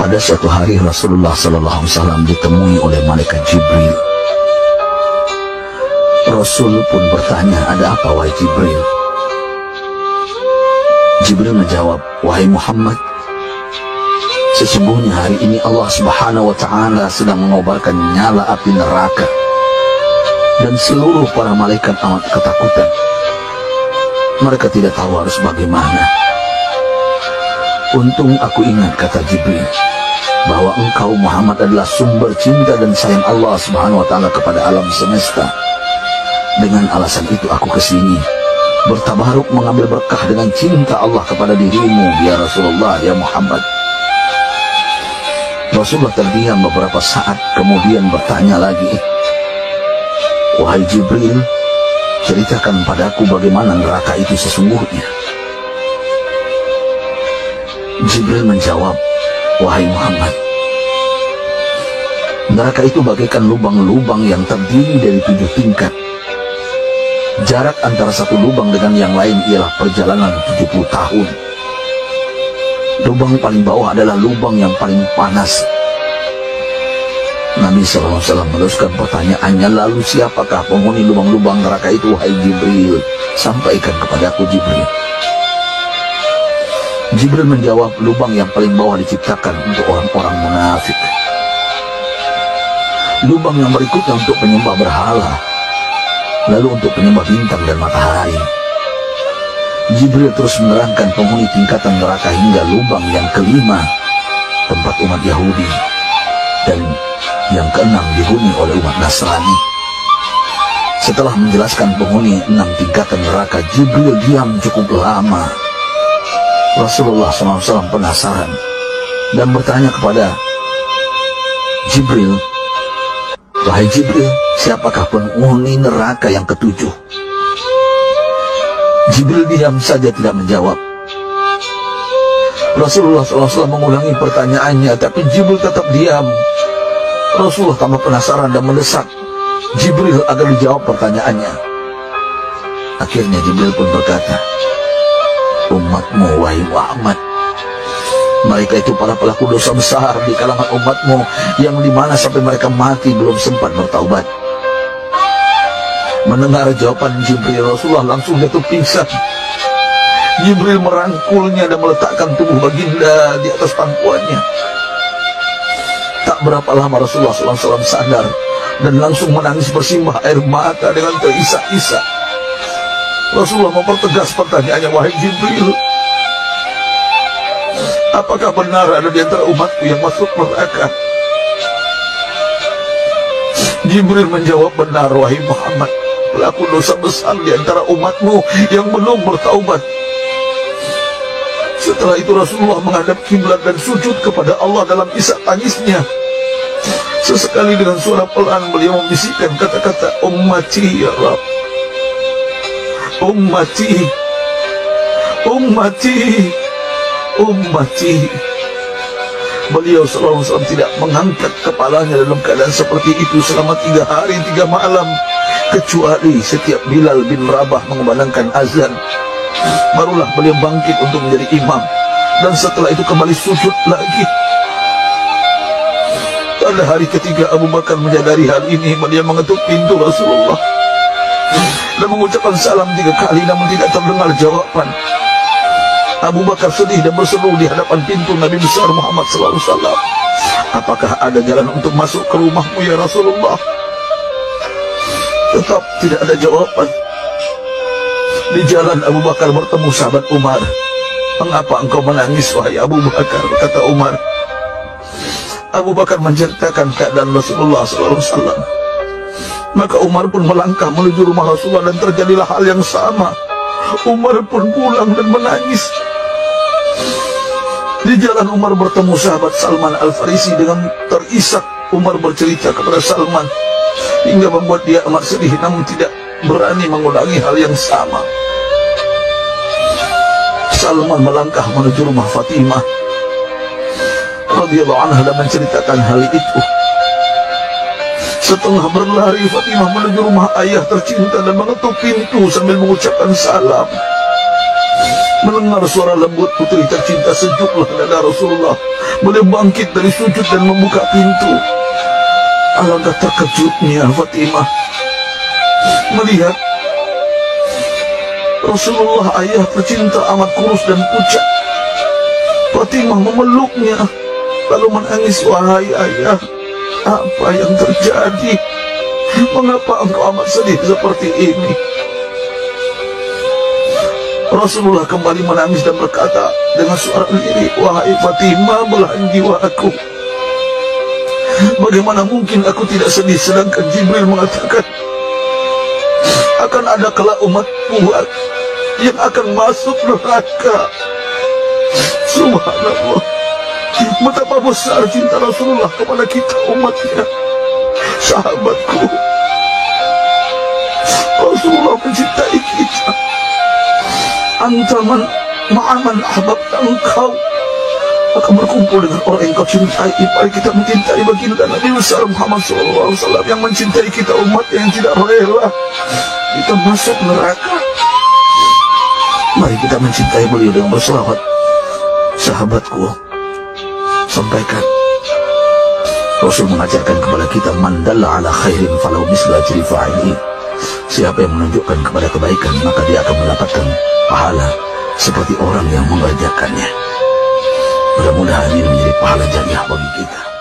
Pada suatu hari Rasulullah SAW ditemui oleh malaikat Jibril. Rasul pun bertanya, "Ada apa wahai Jibril?" Jibril menjawab, "Wahai Muhammad, sesungguhnya hari ini Allah Subhanahu wa Ta'ala sedang mengobarkan nyala api neraka, dan seluruh para malaikat amat ketakutan. Mereka tidak tahu harus bagaimana. Untung aku ingat," kata Jibril, "bahwa engkau Muhammad adalah sumber cinta dan sayang Allah Subhanahu wa Ta'ala kepada alam semesta. Dengan alasan itu aku kesini, bertabaruk mengambil berkah dengan cinta Allah kepada dirimu, ya Rasulullah, ya Muhammad." Rasulullah terdiam beberapa saat, kemudian bertanya lagi, "Wahai Jibril, ceritakan padaku bagaimana neraka itu sesungguhnya." Jibril menjawab, "Wahai Muhammad, neraka itu bagaikan lubang-lubang yang terdiri dari 7 tingkat. Jarak antara satu lubang dengan yang lain ialah perjalanan 70 tahun. Lubang paling bawah adalah lubang yang paling panas." Nabi SAW meneruskan pertanyaannya, "Lalu siapakah penghuni lubang-lubang neraka itu, wahai Jibril? Sampaikan kepadaku, Jibril." Jibril menjawab, "Lubang yang paling bawah diciptakan untuk orang-orang munafik. Lubang yang berikutnya untuk penyembah berhala, lalu untuk penyembah bintang dan matahari." Jibril terus menerangkan penghuni tingkatan neraka hingga lubang yang kelima, tempat umat Yahudi, dan yang keenam dihuni oleh umat Nasrani. Setelah menjelaskan penghuni 6 tingkatan neraka, Jibril diam cukup lama. Rasulullah SAW penasaran dan bertanya kepada Jibril, "Wahai Jibril, siapakah penghuni neraka yang ke-7?" Jibril diam saja tidak menjawab. Rasulullah SAW mengulangi pertanyaannya, tapi Jibril tetap diam. Rasulullah tambah penasaran dan mendesak Jibril agar dijawab pertanyaannya. Akhirnya Jibril pun berkata, "Umatmu, wahai Muhammad, mereka itu para pelaku dosa besar di kalangan umatmu, yang dimana sampai mereka mati belum sempat bertaubat." Mendengar jawaban Jibril, Rasulullah langsung jatuh pingsan. Jibril merangkulnya dan meletakkan tubuh baginda di atas pangkuannya. Tak berapa lama Rasulullah SAW sadar dan langsung menangis bersimbah air mata dengan terisak-isak. Rasulullah mempertegas pertanyaannya, "Wahai Jibril, apakah benar ada di antara umatku yang masuk neraka?" Jibril menjawab, "Benar, wahai Muhammad, pelaku dosa besar di antara umatmu yang belum bertaubat." Setelah itu Rasulullah menghadap kiblat dan sujud kepada Allah dalam isak tangisnya. Sesekali dengan suara pelan beliau membisikkan kata-kata, "Ummati ya Rabb, ummati, ummati, ummati." Beliau SAW tidak mengangkat kepalanya dalam keadaan seperti itu selama 3 hari 3 malam, kecuali setiap Bilal bin Rabah mengumandangkan azan, barulah beliau bangkit untuk menjadi imam, dan setelah itu kembali sujud lagi. Pada hari ketiga Abu Bakar menyadari hal ini, beliau mengetuk pintu Rasulullah dan mengucapkan salam 3 kali, namun tidak terdengar jawaban. Abu Bakar sedih dan berseru di hadapan pintu Nabi besar Muhammad SAW, "Apakah ada jalan untuk masuk ke rumahmu ya Rasulullah?" Tetap tidak ada jawaban. Di jalan Abu Bakar bertemu sahabat Umar. "Mengapa engkau menangis, wahai Abu Bakar?" kata Umar. Abu Bakar menceritakan keadaan Rasulullah SAW. Maka Umar pun melangkah menuju rumah Rasulullah dan terjadilah hal yang sama. Umar pun pulang dan menangis. Di jalan Umar bertemu sahabat Salman Al-Farisi. Dengan terisak Umar bercerita kepada Salman hingga membuat dia amat sedih, namun tidak berani mengulangi hal yang sama. Salman melangkah menuju rumah Fatimah radhiyallahu anha dan menceritakan hal itu. Setengah berlari Fatimah menuju rumah ayah tercinta dan mengetuk pintu sambil mengucapkan salam. Mendengar suara lembut putri tercinta, sejuklah dada Rasulullah. Beliau bangkit dari sujud dan membuka pintu. Alangkah terkejutnya Fatimah melihat Rasulullah, ayah tercinta, amat kurus dan pucat. Fatimah memeluknya lalu menangis. Wahai ayah, apa yang terjadi? Mengapa engkau amat sedih seperti ini? Rasulullah kembali menangis dan berkata dengan suara lirih, wahai Fatimah, belahan jiwaku, bagaimana mungkin aku tidak sedih sedangkan Jibril mengatakan akan ada kelak umatmu yang akan masuk neraka. Subhanallah, betapa besar cinta Rasulullah kepada kita umatnya. Sahabatku, Rasulullah mencintai kita. Antaman ma'aman ahbabta, engkau akan berkumpul dengan orang yang kau cintai. Mari kita mencintai baginda Nabi besar Muhammad SAW yang mencintai kita umat yang tidak rela kita masuk neraka. Mari kita mencintai beliau dengan berselawat. Sahabatku, sampaikan, Rasul mengajarkan kepada kita, man dalla ala khairin falau mislu ajri fa'ili. Siapa yang menunjukkan kepada kebaikan, maka dia akan mendapatkan pahala seperti orang yang mengerjakannya. Mudah-mudahan ini menjadi pahala jariah bagi kita.